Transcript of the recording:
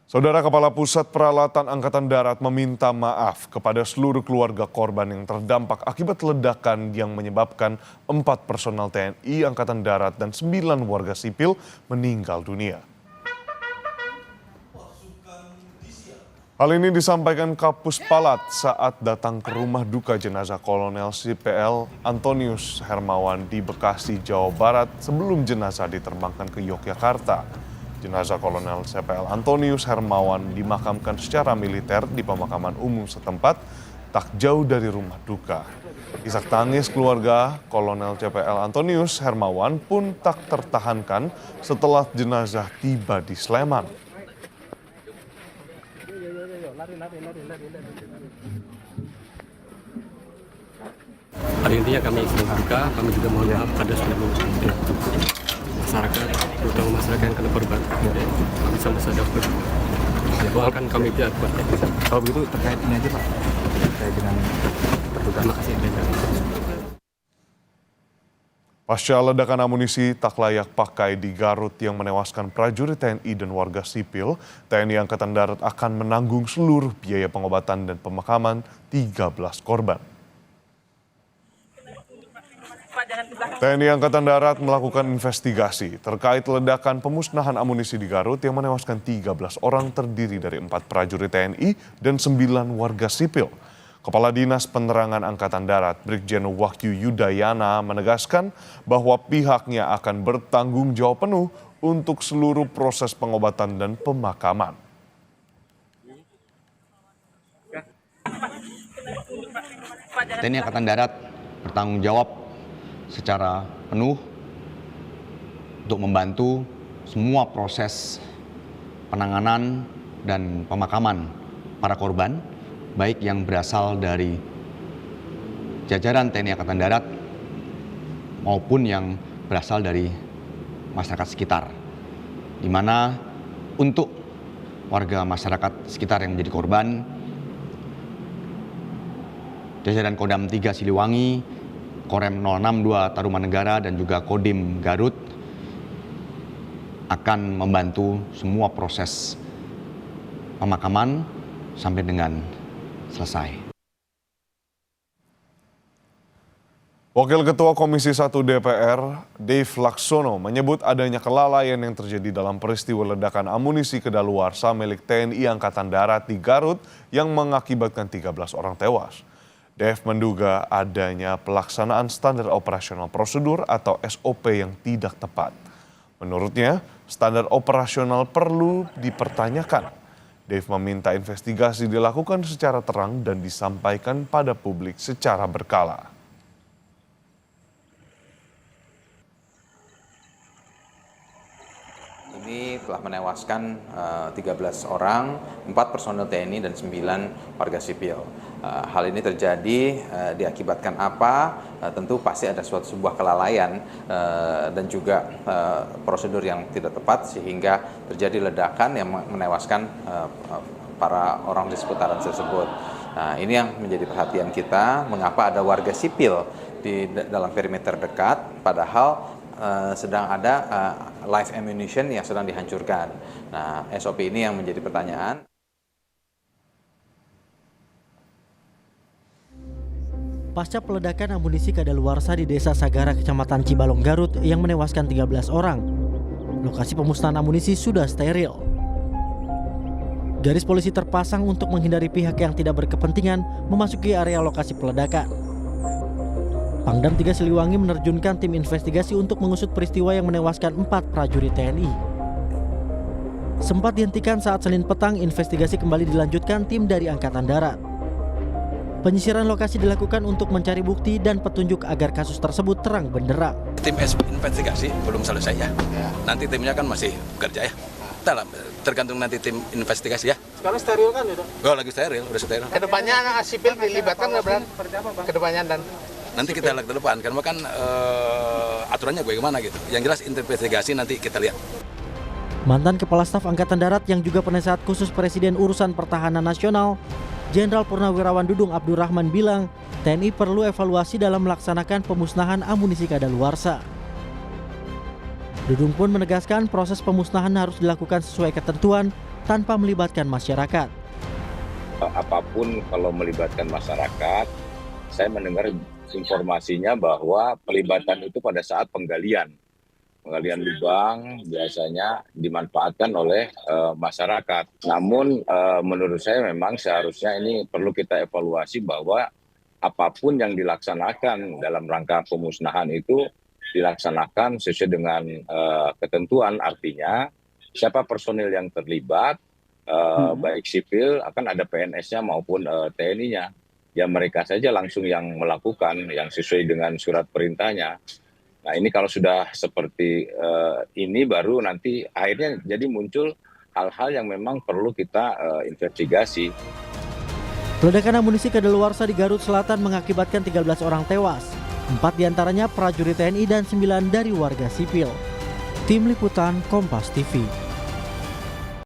Saudara Kepala Pusat Peralatan Angkatan Darat meminta maaf kepada seluruh keluarga korban yang terdampak akibat ledakan yang menyebabkan 4 personel TNI Angkatan Darat dan 9 warga sipil meninggal dunia. Hal ini disampaikan Kapus Palat saat datang ke rumah duka jenazah Kolonel CPL Antonius Hermawan di Bekasi, Jawa Barat sebelum jenazah diterbangkan ke Yogyakarta. Jenazah Kolonel CPL Antonius Hermawan dimakamkan secara militer di pemakaman umum setempat tak jauh dari rumah duka. Isak tangis keluarga Kolonel CPL Antonius Hermawan pun tak tertahankan setelah jenazah tiba di Sleman. Pada intinya kami sedang berduka, kami juga mohon maaf pada seluruh masyarakat, terutama masyarakat yang kena korban. Kami sama-sama dapat doakan kami pihak kuat. Kalau begitu terkait ini aja Pak, terkait dengan terduga. Terima kasih. Pasca ledakan amunisi tak layak pakai di Garut yang menewaskan prajurit TNI dan warga sipil, TNI Angkatan Darat akan menanggung seluruh biaya pengobatan dan pemakaman 13 korban. TNI Angkatan Darat melakukan investigasi terkait ledakan pemusnahan amunisi di Garut yang menewaskan 13 orang terdiri dari 4 prajurit TNI dan 9 warga sipil. Kepala Dinas Penerangan Angkatan Darat Brigjen Wahyu Yudayana menegaskan bahwa pihaknya akan bertanggung jawab penuh untuk seluruh proses pengobatan dan pemakaman. TNI Angkatan Darat bertanggung jawab secara penuh untuk membantu semua proses penanganan dan pemakaman para korban, baik yang berasal dari jajaran TNI Angkatan Darat maupun yang berasal dari masyarakat sekitar, di mana untuk warga masyarakat sekitar yang menjadi korban, jajaran Kodam 3 Siliwangi, Korem 062 Tarumanegara dan juga Kodim Garut akan membantu semua proses pemakaman sampai dengan selesai. Wakil Ketua Komisi 1 DPR, Dave Laksono, menyebut adanya kelalaian yang terjadi dalam peristiwa ledakan amunisi kedaluarsa milik TNI Angkatan Darat di Garut yang mengakibatkan 13 orang tewas. Dev menduga adanya pelaksanaan standar operasional prosedur atau SOP yang tidak tepat. Menurutnya, standar operasional perlu dipertanyakan. Dev meminta investigasi dilakukan secara terang dan disampaikan pada publik secara berkala. Ini telah menewaskan 13 orang, 4 personel TNI dan 9 warga sipil. Hal ini terjadi diakibatkan apa? Tentu pasti ada sebuah kelalaian dan juga prosedur yang tidak tepat sehingga terjadi ledakan yang menewaskan para orang di seputaran tersebut. Nah, ini yang menjadi perhatian kita, mengapa ada warga sipil di dalam perimeter dekat, padahal sedang ada live ammunition yang sedang dihancurkan. Nah, SOP ini yang menjadi pertanyaan. Pasca peledakan amunisi kadaluarsa di Desa Sagara, Kecamatan Cibalong, Garut yang menewaskan 13 orang, lokasi pemusnahan amunisi sudah steril. Garis polisi terpasang untuk menghindari pihak yang tidak berkepentingan memasuki area lokasi peledakan. Pangdam 3 Siliwangi menerjunkan tim investigasi untuk mengusut peristiwa yang menewaskan 4 prajurit TNI. Sempat dihentikan saat Senin petang, investigasi kembali dilanjutkan tim dari Angkatan Darat. Penyisiran lokasi dilakukan untuk mencari bukti dan petunjuk agar kasus tersebut terang benderang. Tim investigasi belum selesai ya. Nanti timnya kan masih bekerja ya. Tergantung nanti tim investigasi ya. Sekarang steril kan udah? Oh, lagi steril, udah steril. Kedepannya sipil dilibatkan nggak berarti? Kedepannya dan nanti kita lihat ke depan, karena kan aturannya bagaimana gitu. Yang jelas investigasi nanti kita lihat. Mantan Kepala Staf Angkatan Darat yang juga penasehat khusus Presiden Urusan Pertahanan Nasional, Jenderal Purnawirawan Dudung Abdurrahman bilang, TNI perlu evaluasi dalam melaksanakan pemusnahan amunisi kadaluarsa. Dudung pun menegaskan proses pemusnahan harus dilakukan sesuai ketentuan tanpa melibatkan masyarakat. Apapun kalau melibatkan masyarakat, saya mendengar informasinya bahwa pelibatan itu pada saat penggalian lubang biasanya dimanfaatkan oleh masyarakat. Namun menurut saya memang seharusnya ini perlu kita evaluasi bahwa apapun yang dilaksanakan dalam rangka pemusnahan itu dilaksanakan sesuai dengan ketentuan, artinya siapa personil yang terlibat, baik sipil akan ada PNS-nya maupun TNI-nya. Ya mereka saja langsung yang melakukan yang sesuai dengan surat perintahnya. Nah ini kalau sudah seperti ini baru nanti akhirnya jadi muncul hal-hal yang memang perlu kita investigasi. Peledakan amunisi kadaluarsa di Garut Selatan mengakibatkan 13 orang tewas. 4 diantaranya prajurit TNI dan 9 dari warga sipil. Tim Liputan Kompas TV.